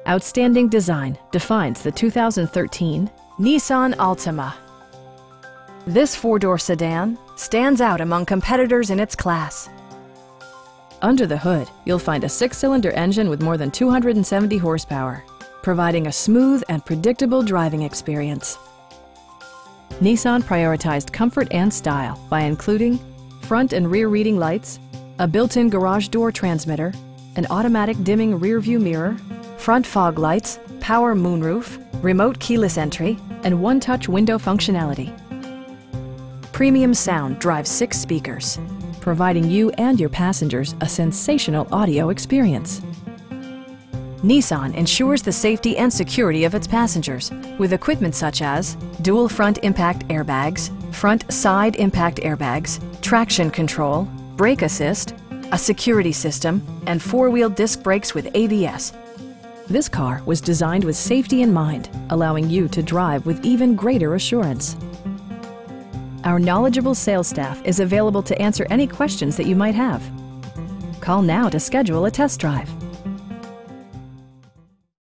Outstanding design defines the 2013 Nissan Altima. This four-door sedan stands out among competitors in its class. Under the hood, you'll find a six-cylinder engine with more than 270 horsepower, providing a smooth and predictable driving experience. Nissan prioritized comfort and style by including front and rear reading lights, a built-in garage door transmitter, an automatic dimming rear-view mirror, front fog lights, power moonroof, remote keyless entry, and one-touch window functionality. Premium sound drives 6 speakers, providing you and your passengers a sensational audio experience. Nissan ensures the safety and security of its passengers with equipment such as dual front impact airbags, front side impact airbags, traction control, brake assist, a security system, and 4-wheel disc brakes with ABS. This car was designed with safety in mind, allowing you to drive with even greater assurance. Our knowledgeable sales staff is available to answer any questions that you might have. Call now to schedule a test drive.